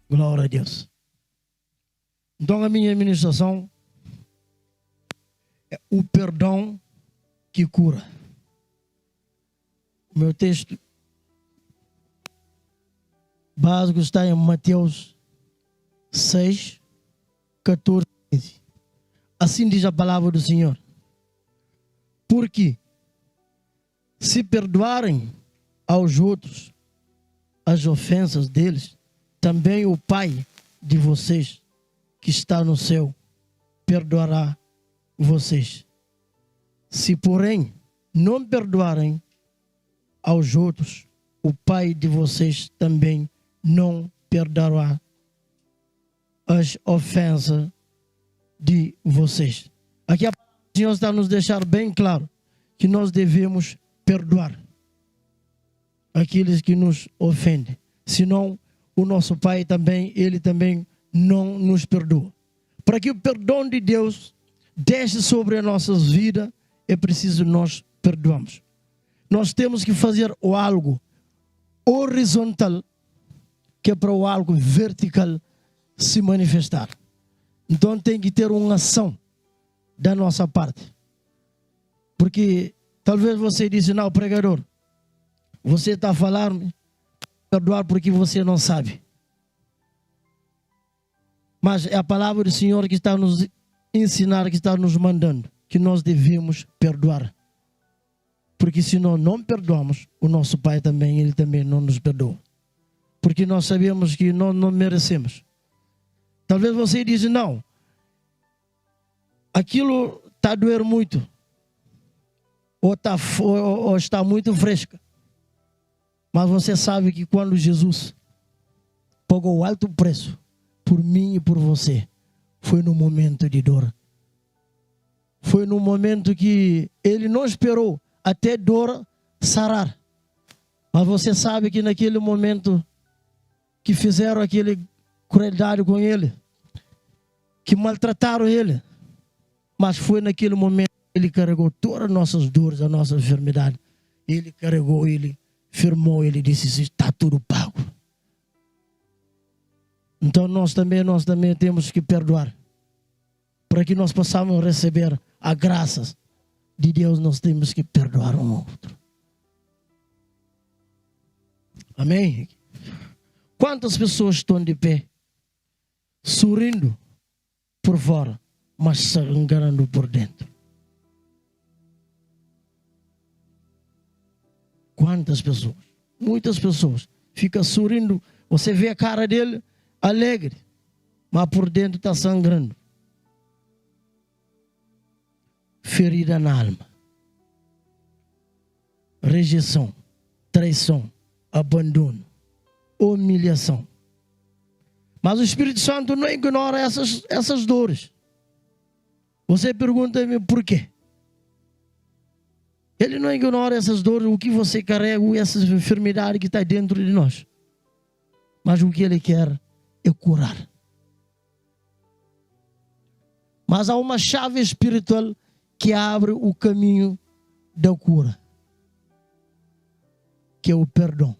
Glória a Deus. Então a minha ministração é o perdão que cura. O meu texto básico está em Mateus 6, 14, 15. Assim diz a palavra do Senhor. Porque se perdoarem aos outros as ofensas deles, também o Pai de vocês que está no céu perdoará vocês. Se, porém, não perdoarem aos outros, o Pai de vocês também não perdoará as ofensas de vocês. Aqui o Senhor está nos deixar bem claro que nós devemos perdoar aqueles que nos ofendem. Senão, o nosso Pai também, Ele também não nos perdoa. Para que o perdão de Deus desce sobre as nossas vidas, é preciso nós perdoarmos. Nós temos que fazer o algo horizontal, que é para o algo vertical se manifestar. Então tem que ter uma ação da nossa parte. Porque talvez você disse, não, pregador, você está a falar perdoar porque você não sabe. Mas é a palavra do Senhor que está nos ensinar, que está nos mandando, que nós devemos perdoar. Porque se nós não perdoamos, o nosso Pai também, Ele também não nos perdoa. Porque nós sabemos que nós não merecemos. Talvez você diz, não, aquilo está a doer muito, ou está muito fresca. Mas você sabe que quando Jesus pagou alto preço por mim e por você, foi no momento de dor. Foi no momento que Ele não esperou até dor sarar. Mas você sabe que naquele momento que fizeram aquele crueldade com Ele, que maltrataram Ele, mas foi naquele momento que Ele carregou todas as nossas dores, a nossa enfermidade. Ele carregou, Ele firmou, Ele disse, está tudo pago. Então nós também temos que perdoar. Para que nós possamos receber a graça de Deus, nós temos que perdoar um ao outro. Amém? Quantas pessoas estão de pé, sorrindo por fora, mas sangrando por dentro? Quantas pessoas? Muitas pessoas ficam sorrindo, você vê a cara dele alegre, mas por dentro está sangrando. Ferida na alma, rejeição, traição, abandono, humilhação. Mas o Espírito Santo não ignora essas dores. Você pergunta-me por quê? Ele não ignora essas dores, o que você carrega, essas enfermidades que está dentro de nós. Mas o que Ele quer é curar. Mas há uma chave espiritual que abre o caminho da cura, que é o perdão.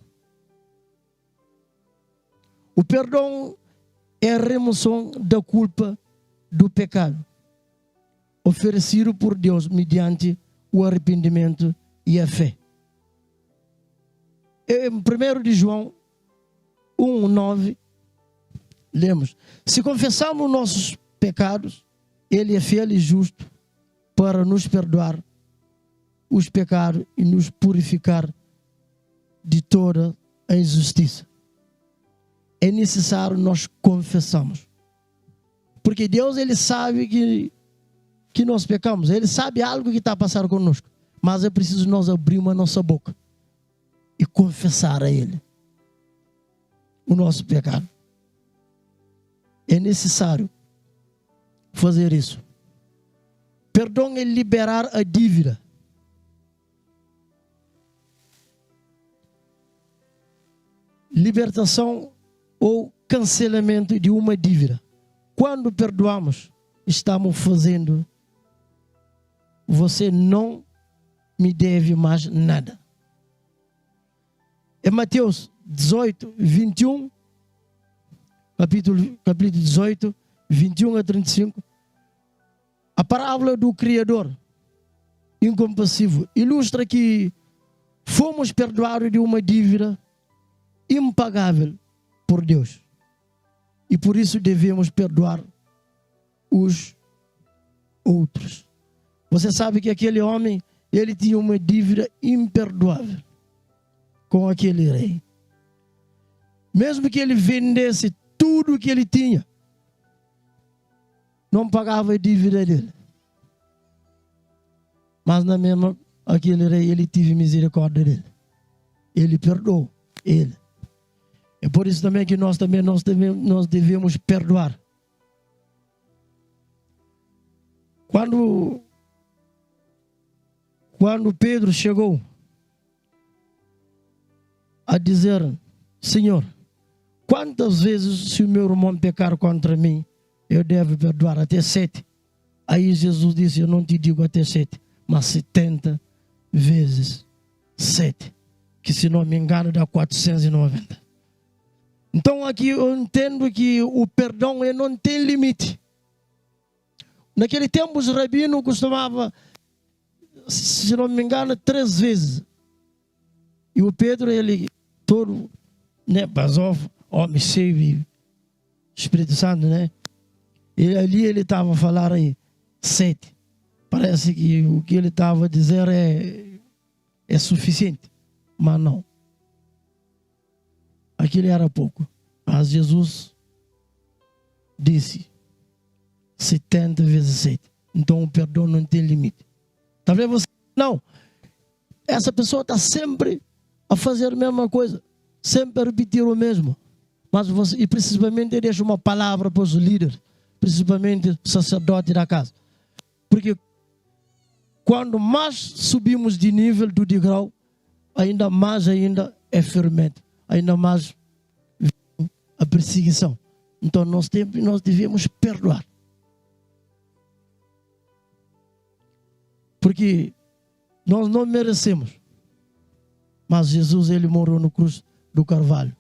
O perdão é a remoção da culpa do pecado, oferecido por Deus mediante o arrependimento e a fé. Em 1 de João 1:9, lemos: se confessarmos nossos pecados, Ele é fiel e justo para nos perdoar os pecados e nos purificar de toda a injustiça. É necessário nós confessarmos. Porque Deus, Ele sabe que nós pecamos. Ele sabe algo que está a passar conosco. Mas é preciso nós abrirmos a nossa boca e confessar a Ele o nosso pecado. É necessário fazer isso. Perdão é liberar a dívida. Libertação ou cancelamento de uma dívida. Quando perdoamos, estamos fazendo, você não me deve mais nada. Em Mateus 18, 21, capítulo 18, 21 a 35, a parábola do Criador incompassível ilustra que fomos perdoados de uma dívida impagável por Deus. E por isso devemos perdoar os outros. Você sabe que aquele homem, ele tinha uma dívida imperdoável com aquele rei. Mesmo que ele vendesse tudo que ele tinha, não pagava a dívida dele. Mas na mesma, aquele rei, ele teve misericórdia dele. Ele perdoou ele. É por isso também que nós devemos perdoar. Quando Pedro chegou a dizer: Senhor, quantas vezes se o meu irmão pecar contra mim, eu devo perdoar? Até 7. Aí Jesus disse: eu não te digo até 7, mas 70 vezes 7. Que, se não me engano, dá 490. Então aqui eu entendo que o perdão não tem limite. Naquele tempo os rabinos costumavam, se não me engano, 3 vezes. E o Pedro, ele todo, né, basou, homem cheio, Espírito Santo, né? Ele estava a falar aí 7. Parece que o que ele estava a dizer é suficiente. Mas não. Aquilo era pouco. Mas Jesus disse 70 vezes 7. Então o perdão não tem limite. Talvez você não. Essa pessoa está sempre a fazer a mesma coisa. Sempre a repetir o mesmo. Mas você, e principalmente, deixa uma palavra para os líderes. Principalmente o sacerdote da casa. Porque quando mais subimos de nível do degrau, ainda mais é fermento. Ainda mais a perseguição. Então nós devemos perdoar. Porque nós não merecemos. Mas Jesus, ele morreu no cruz do Carvalho.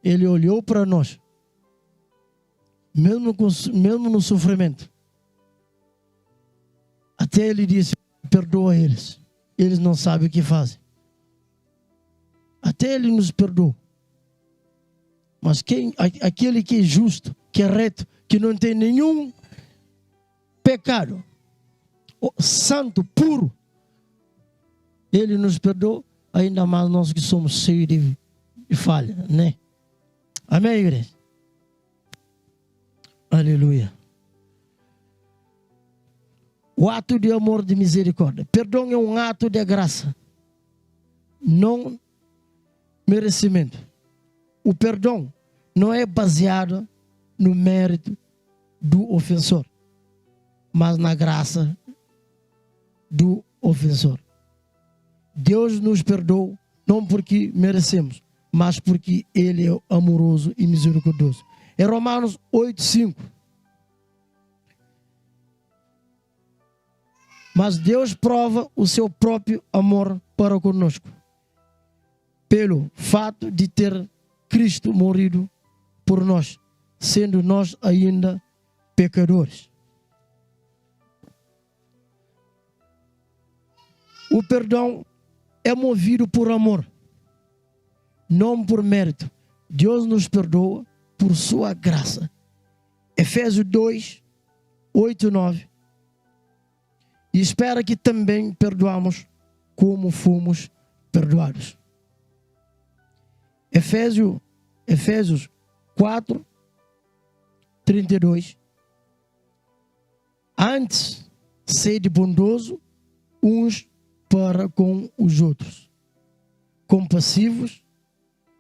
Ele olhou para nós. Mesmo no sofrimento. Até ele disse: perdoa eles. Eles não sabem o que fazem. Até ele nos perdoou. Mas aquele que é justo, que é reto, que não tem nenhum pecado, santo, puro, ele nos perdoou, ainda mais nós que somos cheios de falha, né? Amém, igreja? Aleluia. O ato de amor, de misericórdia. Perdão é um ato de graça, não merecimento. O perdão não é baseado no mérito do ofensor, mas na graça do ofensor. Deus nos perdoou não porque merecemos, mas porque Ele é amoroso e misericordioso. Em Romanos 8:5. Mas Deus prova o seu próprio amor para conosco, pelo fato de ter Cristo morrido por nós, sendo nós ainda pecadores. O perdão é movido por amor, não por mérito. Deus nos perdoa por sua graça. Efésios 2, 8 e 9. E espera que também perdoamos como fomos perdoados. Efésios 4, 32. Antes, sede bondoso uns para com os outros, compassivos,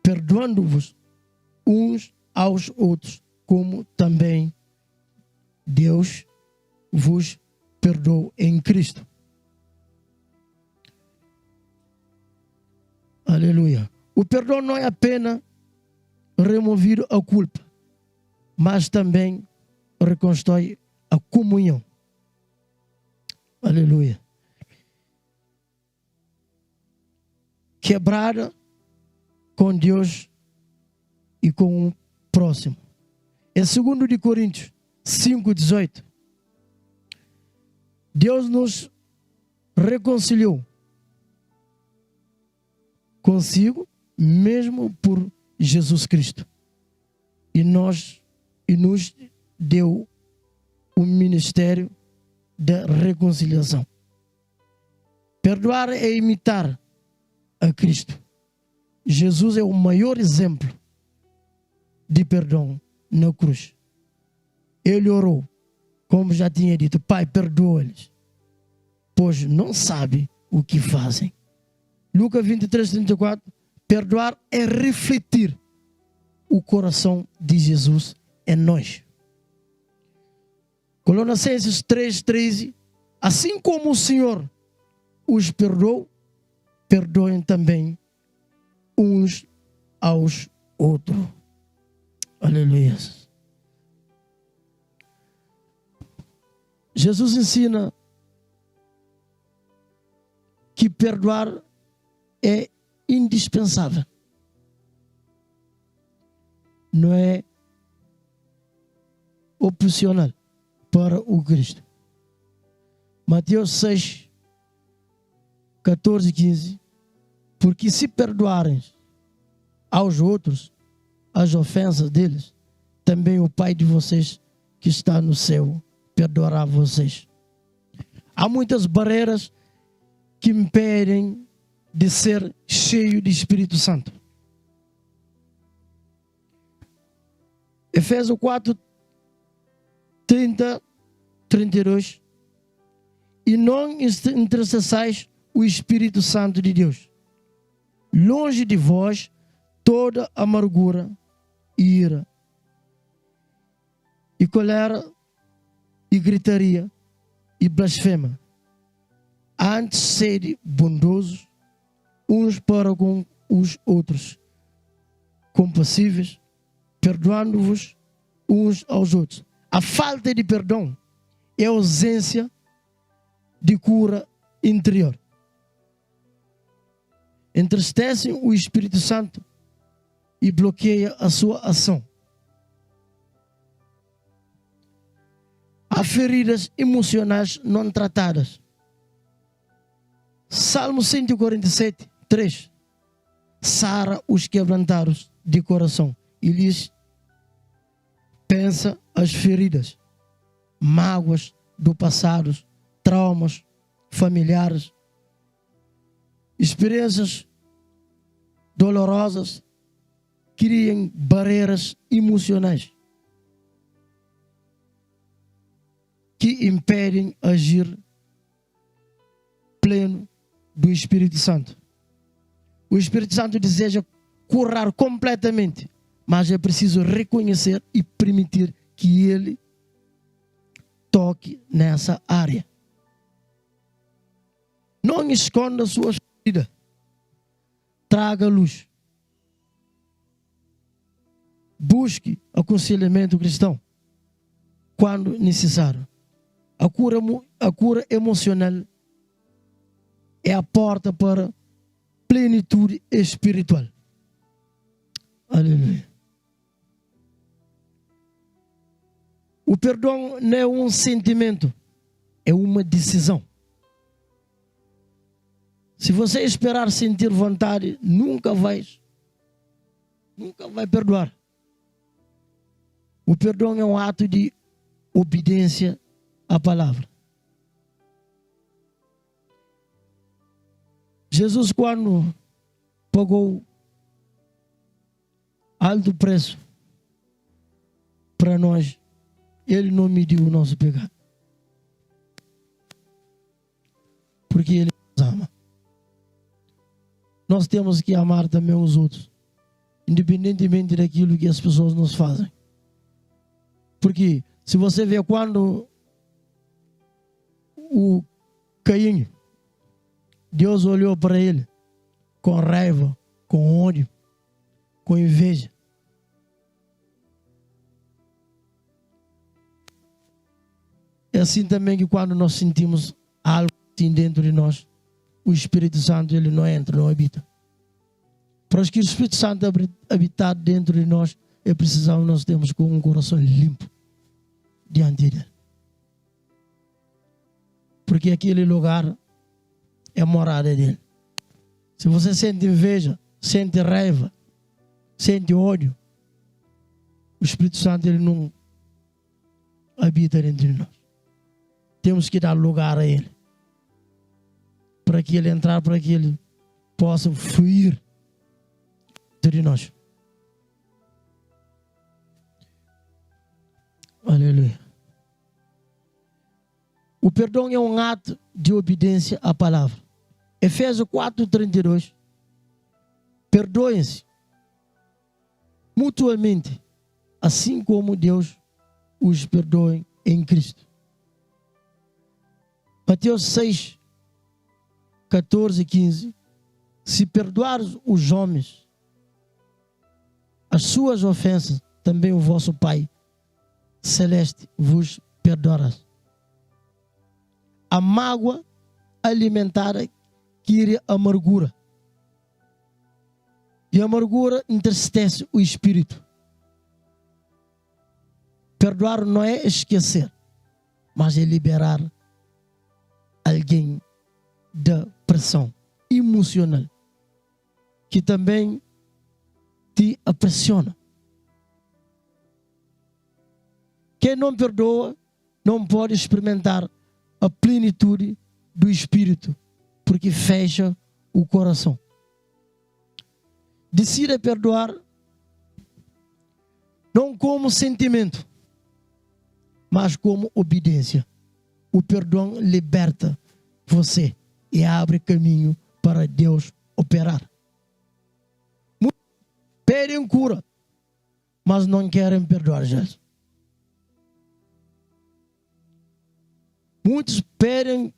perdoando-vos uns aos outros, como também Deus vos perdoou em Cristo. Aleluia. O perdão não é apenas remover a culpa, mas também reconstrói a comunhão. Aleluia. Quebrada com Deus e com o próximo. Em 2 de Coríntios 5:18, Deus nos reconciliou consigo mesmo por Jesus Cristo e nos deu o ministério da reconciliação. Perdoar é imitar a Cristo. Jesus é o maior exemplo de perdão na cruz. Ele orou, como já tinha dito: Pai, perdoa-lhes, pois não sabem o que fazem. Lucas 23:34, perdoar é refletir o coração de Jesus em nós. Colossenses 3:13, assim como o Senhor os perdoou, perdoem também uns aos outros. Aleluia. Jesus ensina que perdoar é indispensável. Não é opcional para o Cristo. Mateus 6, 14 e 15. Porque se perdoarem aos outros as ofensas deles, também o Pai de vocês que está no céu perdoará vocês. Há muitas barreiras que impedem de ser cheio de Espírito Santo. Efésios 4, 30, 32. E não entristeçais o Espírito Santo de Deus. Longe de vós toda amargura, ira, e colera, e gritaria, e blasfema. Antes sede bondosos uns para com os outros, compassíveis, perdoando-vos uns aos outros. A falta de perdão é a ausência de cura interior. Entristece o Espírito Santo e bloqueia a sua ação. Há feridas emocionais não tratadas. Salmo 147, 3. Sara os quebrantados de coração e lhes pensa as feridas, mágoas do passado, traumas familiares, experiências dolorosas criam barreiras emocionais que impedem agir pleno do Espírito Santo. O Espírito Santo deseja curar completamente, mas é preciso reconhecer e permitir que Ele toque nessa área. Não esconda suas feridas. Traga luz. Busque aconselhamento cristão quando necessário. A cura emocional é a porta para plenitude espiritual. Aleluia. O perdão não é um sentimento, é uma decisão. Se você esperar sentir vontade, nunca vai perdoar. O perdão é um ato de obediência à palavra. Jesus, quando pagou alto preço para nós, Ele não mediu o nosso pecado. Porque Ele nos ama. Nós temos que amar também os outros, independentemente daquilo que as pessoas nos fazem. Porque se você vê quando o Caim, Deus olhou para ele com raiva, com ódio, com inveja. É assim também que quando nós sentimos algo assim dentro de nós, o Espírito Santo ele não entra, não habita. Para que o Espírito Santo habitar dentro de nós, é preciso nós termos com um coração limpo diante dele. Porque aquele lugar é a morada dele. Se você sente inveja, sente raiva, sente ódio, o Espírito Santo ele não habita entre nós. Temos que dar lugar a ele, para que ele entrar, para que ele possa fluir entre nós. Aleluia. O perdão é um ato de obediência à palavra. Efésios 4:32. Perdoem-se mutuamente, assim como Deus os perdoe em Cristo. Mateus 6:14-15. Se perdoares os homens as suas ofensas, também o vosso Pai Celeste vos perdoará. A mágoa alimentada cria amargura. E a amargura entristece o espírito. Perdoar não é esquecer, mas é liberar alguém da pressão emocional que também te apressiona. Quem não perdoa não pode experimentar a plenitude do Espírito, porque fecha o coração. Decida perdoar não como sentimento, mas como obediência. O perdão liberta você e abre caminho para Deus operar. Muitos pedem cura, mas não querem perdoar Jesus. Muitos querem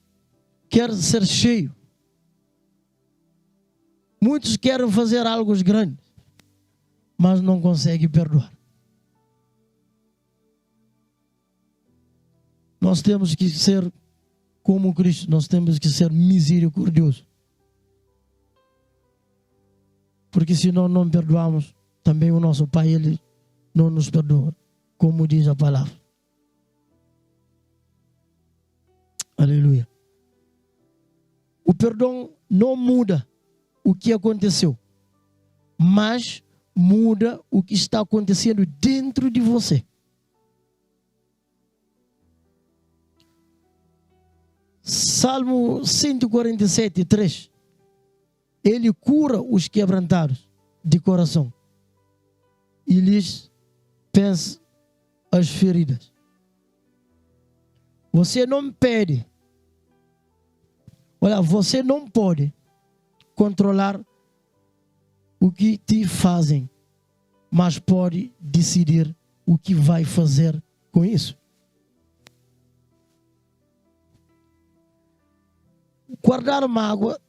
ser cheios. Muitos querem fazer algo grande, mas não conseguem perdoar. Nós temos que ser como Cristo, nós temos que ser misericordiosos. Porque se nós não perdoamos, também o nosso Pai, Ele não nos perdoa, como diz a palavra. Aleluia. O perdão não muda o que aconteceu, mas muda o que está acontecendo dentro de você. Salmo 147:3. Ele cura os quebrantados de coração e lhes pensa as feridas. Você não pede. Olha, você não pode controlar o que te fazem, mas pode decidir o que vai fazer com isso. Guardar mágoa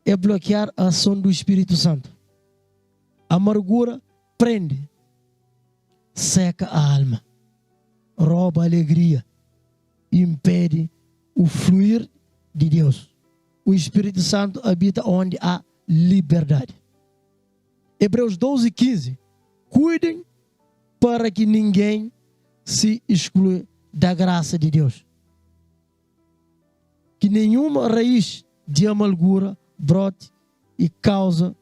é bloquear a ação do Espírito Santo. A amargura prende, seca a alma, rouba a alegria e impede o fluir de Deus. O Espírito Santo habita onde há liberdade. Hebreus 12:15. Cuidem para que ninguém se exclua da graça de Deus. Que nenhuma raiz de amargura brote e cause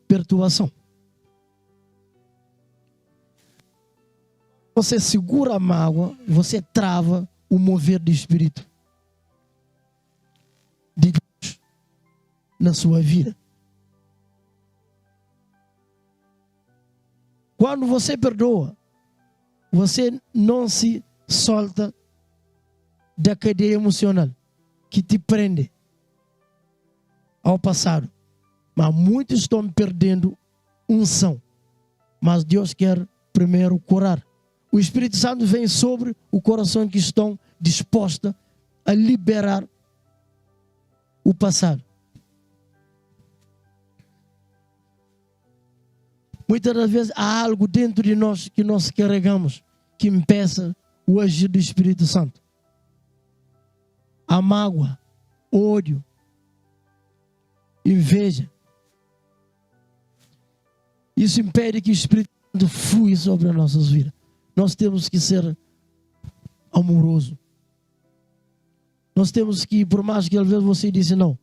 perturbação. Você segura a mágoa, você trava o mover do Espírito de Deus na sua vida. Quando você perdoa, você não se solta da cadeia emocional que te prende ao passado. Mas muitos estão perdendo unção. Mas Deus quer primeiro curar. O Espírito Santo vem sobre o coração que estão dispostos a liberar o passado. Muitas das vezes há algo dentro de nós que nós carregamos que impeça o agir do Espírito Santo. A mágoa, ódio, inveja. Isso impede que o Espírito flui sobre as nossas vidas. Nós temos que ser amoroso. Nós temos que, por mais que às vezes você disse não,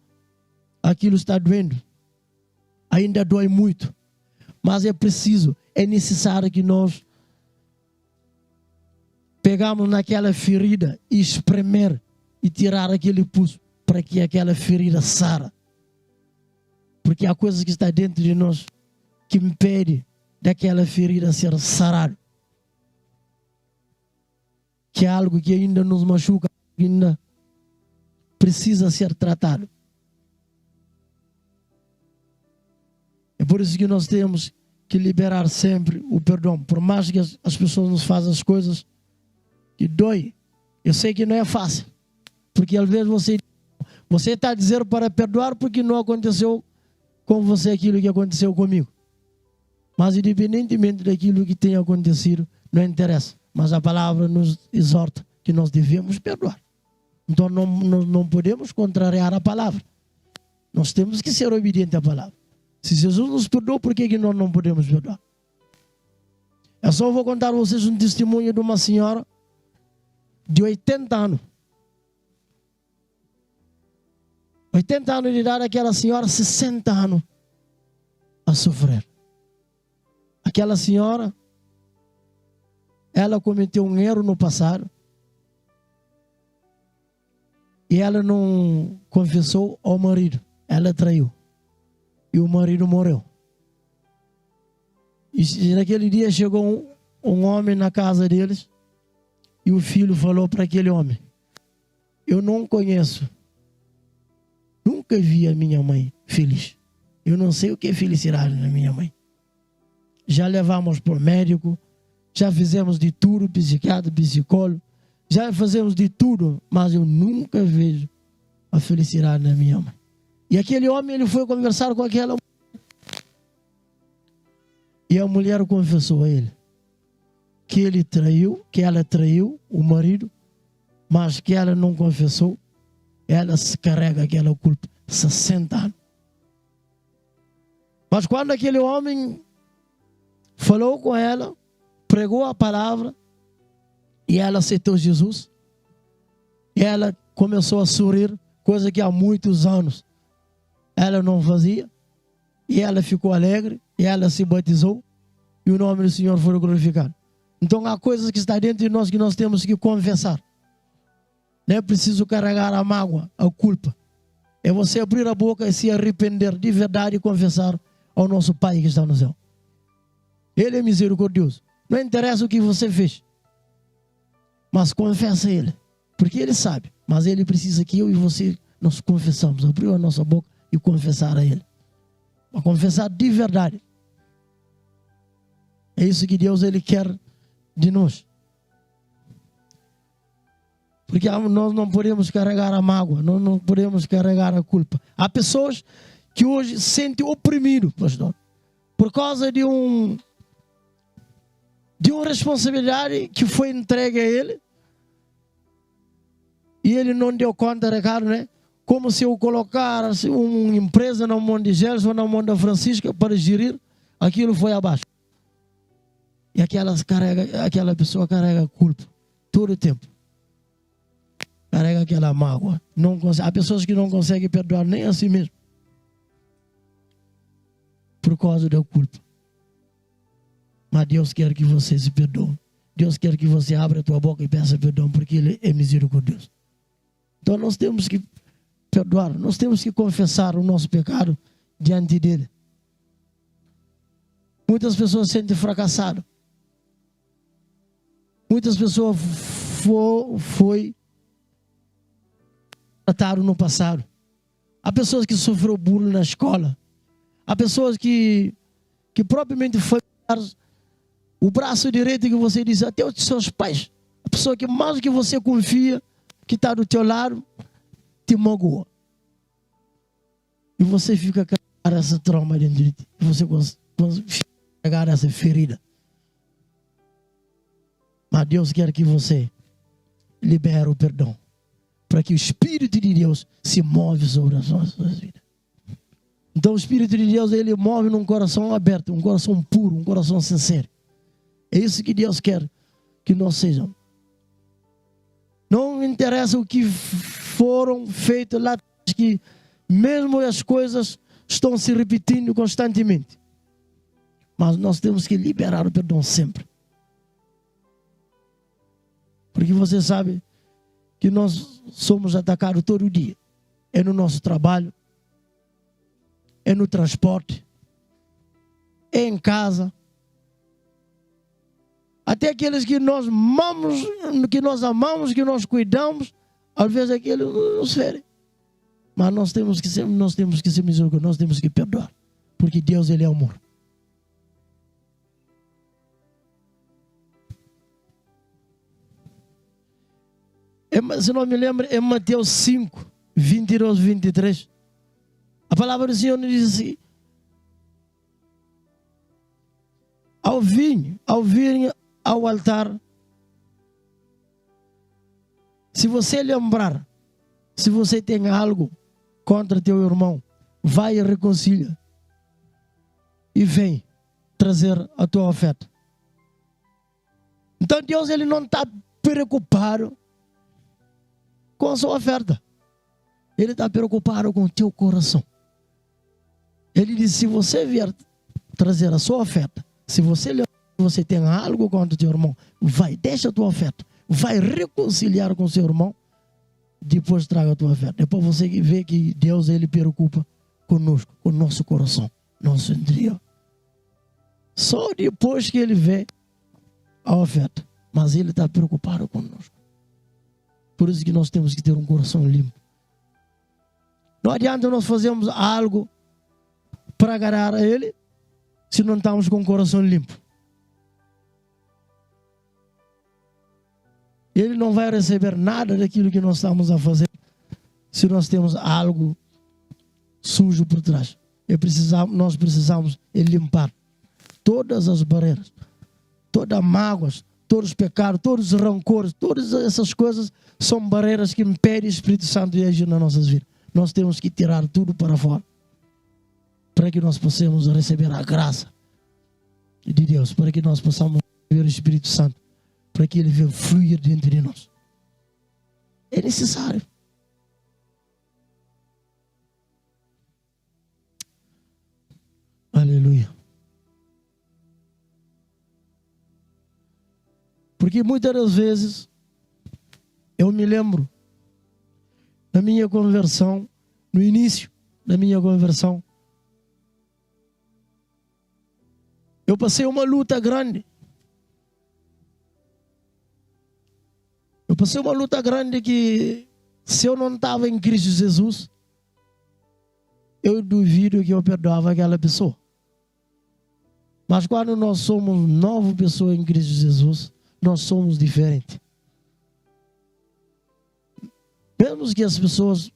aquilo está doendo, ainda dói muito, mas é preciso, é necessário que nós pegamos naquela ferida e espremer e tirar aquele pus para que aquela ferida sara. Porque há coisas que está dentro de nós que impede daquela ferida ser sarada. Que é algo que ainda nos machuca, ainda precisa ser tratado. É por isso que nós temos que liberar sempre o perdão. Por mais que as pessoas nos façam as coisas que dói, eu sei que não é fácil. Porque às vezes você está dizendo para perdoar porque não aconteceu com você aquilo que aconteceu comigo. Mas independentemente daquilo que tenha acontecido, não interessa. Mas a palavra nos exorta que nós devemos perdoar. Então não podemos contrariar a palavra. Nós temos que ser obedientes à palavra. Se Jesus nos perdoou, por que nós não podemos perdoar? Eu só vou contar a vocês um testemunho de uma senhora de 80 anos. 80 anos de idade, aquela senhora, 60 anos a sofrer. Aquela senhora, ela cometeu um erro no passado e ela não confessou ao marido. Ela traiu. E o marido morreu. E naquele dia chegou um homem na casa deles e o filho falou para aquele homem: eu não conheço, nunca vi a minha mãe feliz. Eu não sei o que é felicidade na minha mãe. Já levamos por médico, já fizemos de tudo, psiquiatra, psicólogo, já fazemos de tudo, mas eu nunca vejo a felicidade na minha mãe. E aquele homem, ele foi conversar com aquela mulher. E a mulher confessou a ele que ele traiu, que ela traiu o marido, mas que ela não confessou. Ela se carrega aquela culpa 60 anos. Mas quando aquele homem falou com ela, pregou a palavra, e ela aceitou Jesus, e ela começou a sorrir, coisa que há muitos anos ela não fazia, e ela ficou alegre, e ela se batizou, e o nome do Senhor foi glorificado. Então há coisas que estão dentro de nós que nós temos que confessar. Não é preciso carregar a mágoa, a culpa. É você abrir a boca e se arrepender de verdade e confessar ao nosso Pai que está no céu. Ele é misericordioso. Não interessa o que você fez, mas confessa a Ele, porque Ele sabe. Mas Ele precisa que eu e você nos confessamos, abrir a nossa boca e confessar a Ele. Para confessar de verdade. É isso que Deus Ele quer de nós. Porque nós não podemos carregar a mágoa, nós não podemos carregar a culpa. Há pessoas que hoje se sentem oprimidos, pastor, por causa de uma responsabilidade que foi entregue a ele e ele não deu conta, recado, né? Como se eu colocasse uma empresa na mão de Gerson ou na mão da Francisca para gerir, aquilo foi abaixo. E aquela pessoa carrega a culpa todo o tempo. Carrega aquela mágoa. Há pessoas que não conseguem perdoar nem a si mesmo por causa da culpa. Mas Deus quer que você se perdoe. Deus quer que você abra a tua boca e peça perdão, porque Ele é misericordioso. Então nós temos que perdoar, nós temos que confessar o nosso pecado diante dEle. Muitas pessoas se sentem fracassadas. Muitas pessoas foi trataram no passado. Há pessoas que sofreram bullying na escola. Há pessoas que propriamente foi o braço direito que você diz, até os seus pais. A pessoa que mais que você confia, que está do teu lado, te magoa. E você fica com essa trauma dentro de ti. E você fica carregar essa ferida. Mas Deus quer que você libere o perdão, para que o Espírito de Deus se move sobre as nossas vidas. Então o Espírito de Deus, ele move num coração aberto, um coração puro, um coração sincero. É isso que Deus quer que nós sejamos. Não interessa o que foram feitos lá, que mesmo as coisas estão se repetindo constantemente. Mas nós temos que liberar o perdão sempre. Porque você sabe que nós somos atacados todo dia. É no nosso trabalho, é no transporte, é em casa. Até aqueles que nós amamos, que nós cuidamos, às vezes aquele nos fere. Mas nós temos que ser misericordiosos, nós temos que perdoar. Porque Deus, Ele é amor. Se não me lembro, é Mateus 5, 22, 23. A palavra do Senhor nos diz assim: ao virem ao altar, se você lembrar, se você tem algo contra teu irmão, vai e reconcilia e vem trazer a tua oferta. Então Deus, Ele não está preocupado com a sua oferta. Ele está preocupado com o teu coração. Ele diz: se você vier trazer a sua oferta, se você tem algo contra o teu irmão, vai, deixa a tua oferta, vai reconciliar com o seu irmão, depois traga a tua oferta. Depois você vê que Deus, Ele preocupa conosco, com o nosso coração, nosso interior. Só depois que Ele vê a oferta, mas Ele está preocupado conosco. Por isso que nós temos que ter um coração limpo. Não adianta nós fazermos algo para agradar a Ele, se não estamos com o coração limpo. Ele não vai receber nada daquilo que nós estamos a fazer, se nós temos algo sujo por trás. Nós precisamos limpar todas as barreiras, todas as mágoas, todos os pecados, todos os rancores, todas essas coisas são barreiras que impedem o Espírito Santo de agir nas nossas vidas. Nós temos que tirar tudo para fora, para que nós possamos receber a graça de Deus, para que nós possamos receber o Espírito Santo, para que Ele venha fluir dentro de nós. É necessário. Aleluia. Porque muitas das vezes, eu me lembro, na minha conversão, no início da minha conversão, eu passei uma luta grande. Eu passei uma luta grande que, se eu não estava em Cristo Jesus, eu duvido que eu perdoava aquela pessoa. Mas quando nós somos nova pessoa em Cristo Jesus, nós somos diferentes. Mesmo que as pessoas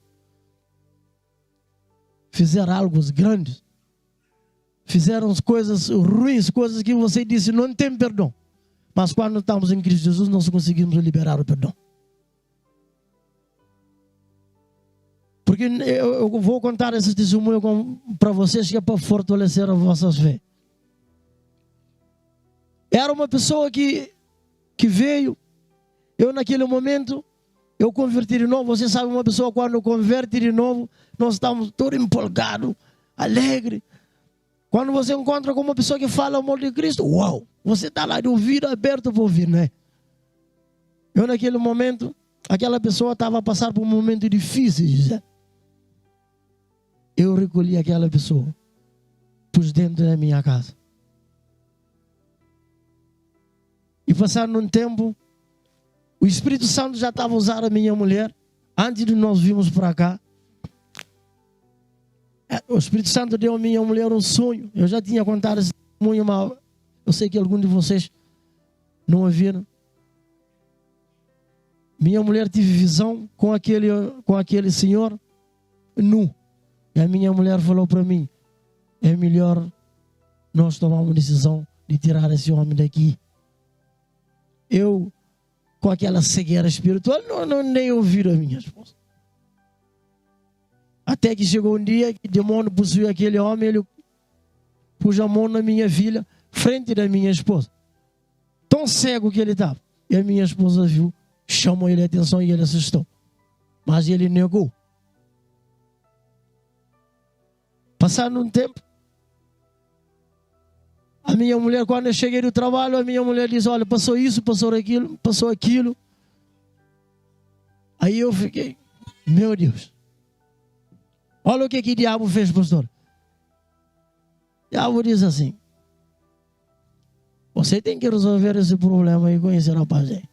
fizeram algo grande, fizeram coisas ruins, coisas que você disse não tem perdão. Mas quando estamos em Cristo Jesus, nós conseguimos liberar o perdão. Porque eu vou contar esse testemunho para vocês, que é para fortalecer a vossa fé. Era uma pessoa que veio, eu naquele momento, eu converti de novo. Você sabe, uma pessoa quando converte de novo, nós estamos todos empolgados, alegres. Quando você encontra com uma pessoa que fala o amor de Cristo, uau, você está lá de ouvido aberto para ouvir, né? Eu naquele momento, aquela pessoa estava a passar por um momento difícil. Eu recolhi aquela pessoa, pus dentro da minha casa. E passando um tempo, o Espírito Santo já estava a usar a minha mulher, antes de nós virmos para cá. O Espírito Santo deu à minha mulher um sonho. Eu já tinha contado esse testemunho, mas eu sei que alguns de vocês não ouviram. Minha mulher teve visão com aquele senhor nu. E a minha mulher falou para mim: é melhor nós tomarmos a decisão de tirar esse homem daqui. Eu, com aquela cegueira espiritual, não nem ouvi a minha esposa. Até que chegou um dia que o demônio possuiu aquele homem, ele pôs a mão na minha filha, frente da minha esposa. Tão cego que ele estava. E a minha esposa viu, chamou ele a atenção e ele assustou. Mas ele negou. Passando um tempo, a minha mulher, quando eu cheguei do trabalho, a minha mulher disse, olha, passou isso, passou aquilo. Aí eu fiquei, meu Deus. Olha o que o diabo fez, pastor. O diabo diz assim, você tem que resolver esse problema aí com esse rapaz aí.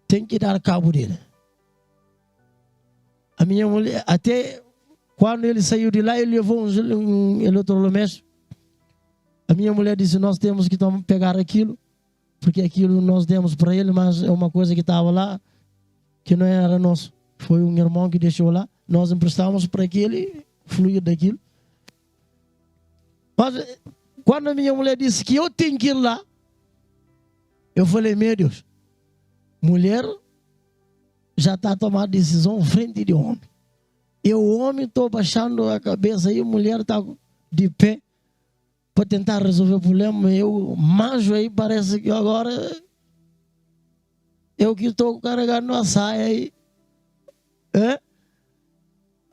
Tem que dar cabo dele. A minha mulher, até quando ele saiu de lá, ele levou um eletrodoméstico. A minha mulher disse, nós temos que pegar aquilo, porque aquilo nós demos para ele, mas é uma coisa que estava lá, que não era nosso. Foi um irmão que deixou lá, nós emprestamos para que ele fluir daquilo. Mas quando a minha mulher disse que eu tenho que ir lá, eu falei, meu Deus, mulher já está a tomar decisão frente de homem. Eu, homem, estou baixando a cabeça e a mulher está de pé para tentar resolver o problema. Eu, macho aí, parece que agora eu que estou carregando a saia aí. É?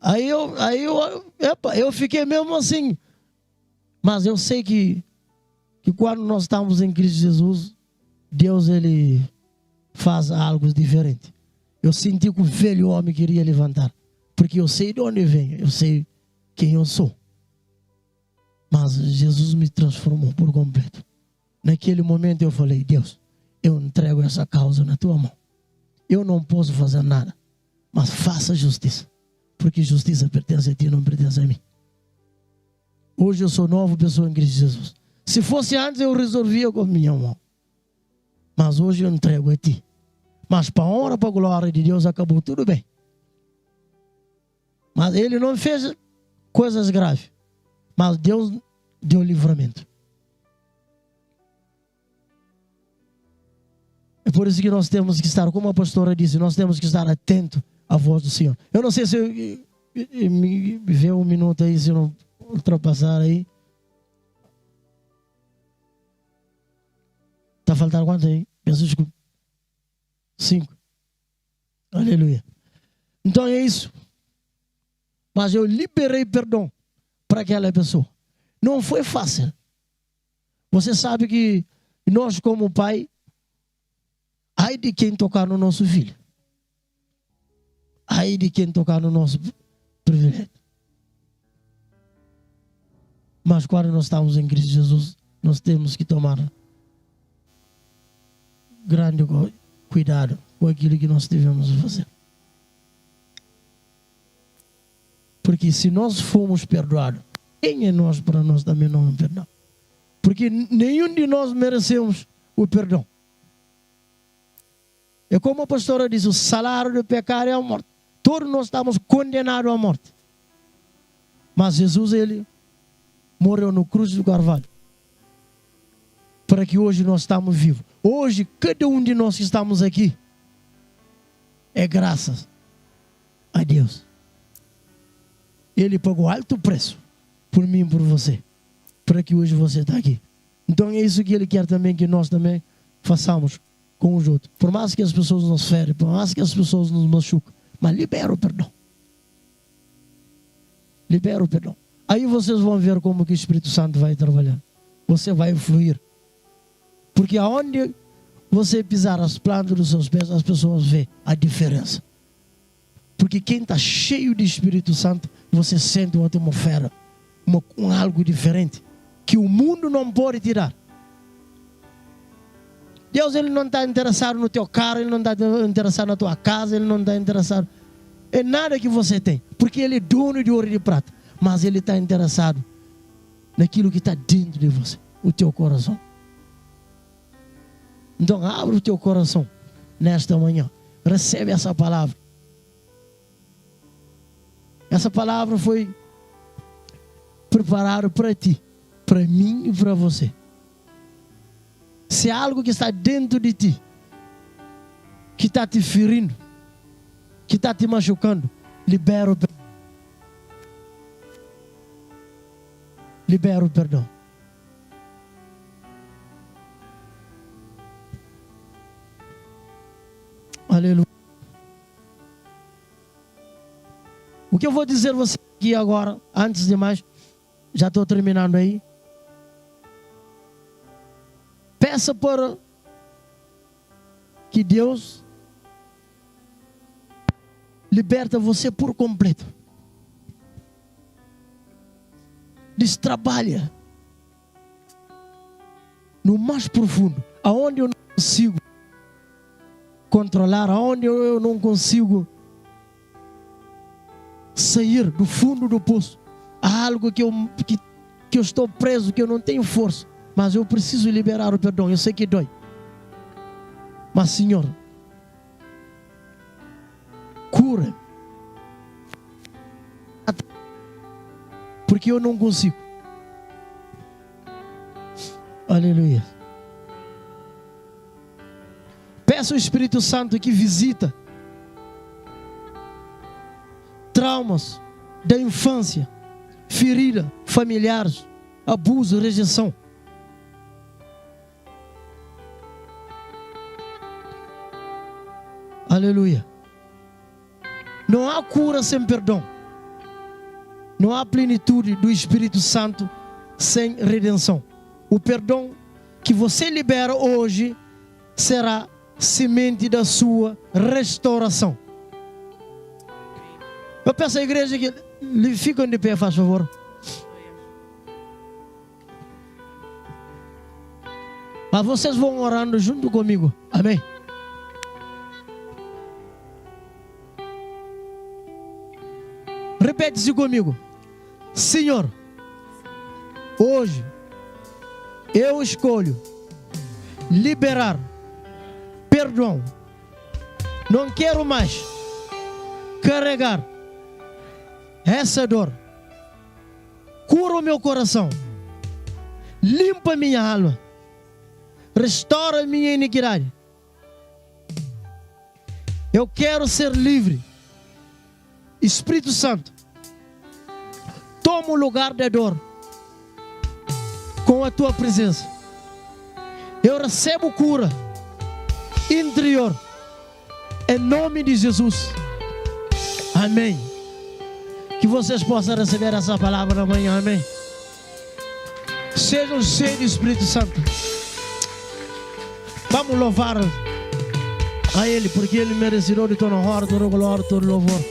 Aí eu fiquei mesmo assim. Mas eu sei que quando nós estamos em Cristo Jesus, Deus, ele faz algo diferente. Eu senti que o velho homem queria levantar. Porque eu sei de onde venho, eu sei quem eu sou. Mas Jesus me transformou por completo. Naquele momento eu falei, Deus, eu entrego essa causa na tua mão. Eu não posso fazer nada, mas faça justiça. Porque justiça pertence a ti, não pertence a mim. Hoje eu sou nova pessoa em Cristo Jesus. Se fosse antes eu resolvia com a minha mão. Mas hoje eu entrego a ti. Mas para a honra, para a glória de Deus, acabou tudo bem. Mas ele não fez coisas graves. Mas Deus deu livramento. É por isso que nós temos que estar, como a pastora disse, nós temos que estar atentos à voz do Senhor. Eu não sei se me vê um minuto aí, se eu não ultrapassar aí. Está faltando quanto aí? Peço desculpa. 5. Aleluia. Então é isso. Mas eu liberei perdão para aquela pessoa. Não foi fácil. Você sabe que nós, como pai, ai de quem tocar no nosso filho. Ai de quem tocar no nosso privilégio. Mas quando nós estamos em Cristo Jesus, nós temos que tomar grande cuidado com aquilo que nós devemos fazer. Porque se nós fomos perdoados, quem é nós para nós também não perdoar? Porque nenhum de nós merecemos o perdão. É como a pastora diz, o salário do pecado é a morte. Todos nós estamos condenados à morte. Mas Jesus, ele morreu no cruz do Carvalho. Para que hoje nós estamos vivos. Hoje, cada um de nós que estamos aqui, é graças a Deus. Ele pagou alto preço por mim e por você. Para que hoje você está aqui. Então é isso que ele quer também, que nós também façamos com os outros. Por mais que as pessoas nos ferem, por mais que as pessoas nos machucam, mas libera o perdão. Libera o perdão. Aí vocês vão ver como que o Espírito Santo vai trabalhar. Você vai fluir. Porque aonde você pisar as plantas dos seus pés, as pessoas vê a diferença. Porque quem está cheio de Espírito Santo, você sente uma atmosfera, algo diferente, que o mundo não pode tirar. Deus, ele não está interessado no teu carro, ele não está interessado na tua casa, ele não está interessado em nada que você tem, porque ele é dono de ouro e de prata, mas ele está interessado naquilo que está dentro de você, o teu coração. Então abre o teu coração nesta manhã, recebe essa palavra. Essa palavra foi preparada para ti, para mim e para você. Se há algo que está dentro de ti, que está te ferindo, que está te machucando, libera o perdão. Libera o perdão. Aleluia. O que eu vou dizer a você aqui agora, antes de mais, já estou terminando aí. Peça para que Deus liberta você por completo. Destrabalha no mais profundo, aonde eu não consigo controlar, aonde eu não consigo sair do fundo do poço. Há algo que eu estou preso, que eu não tenho força, mas eu preciso liberar o perdão. Eu sei que dói, mas Senhor, cura, porque eu não consigo. Aleluia. Peça ao Espírito Santo que visita traumas da infância, ferida, familiares, abuso, rejeição. Aleluia. Não há cura sem perdão. Não há plenitude do Espírito Santo sem redenção. O perdão que você libera hoje será semente da sua restauração. Eu peço à igreja que fiquem de pé, faz favor. Mas vocês vão orando junto comigo. Amém? Repete-se comigo. Senhor, hoje eu escolho liberar perdão. Não quero mais carregar essa dor. Cura o meu coração. Limpa minha alma. Restaura minha iniquidade. Eu quero ser livre. Espírito Santo, toma o lugar da dor com a tua presença. Eu recebo cura interior em nome de Jesus. Amém. Que vocês possam receber essa palavra na manhã. Amém. Sejam cheios do Espírito Santo. Vamos louvar a Ele, porque Ele mereceu de toda honra, toda glória, todo louvor.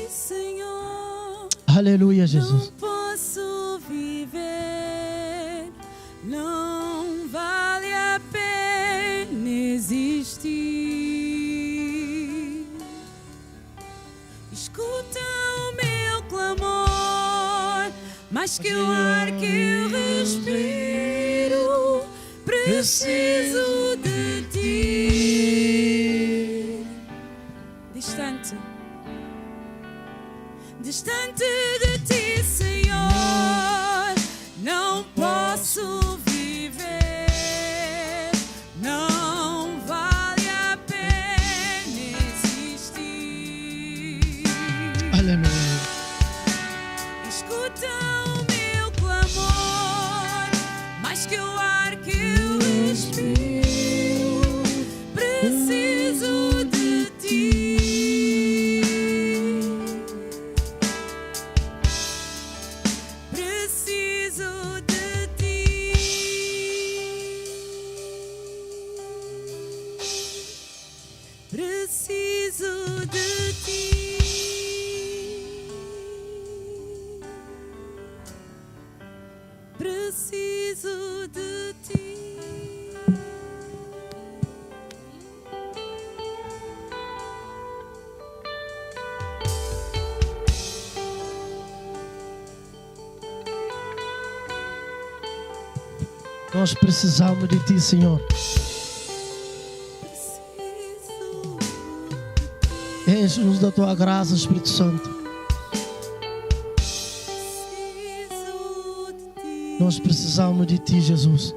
Aleluia, Jesus. Não posso viver, não vale a pena existir. Escuta o meu clamor, mais que o ar que eu respiro, preciso de ti. Distante de ti, Senhor, não posso viver, não vale a pena existir. Aleluia. Escuta o meu clamor, mais que o ar que eu respiro, preciso de ti. Preciso de ti. Preciso de ti. Nós precisamos de ti, Senhor. Enche-nos da tua graça, Espírito Santo. Nós precisamos de ti, Jesus.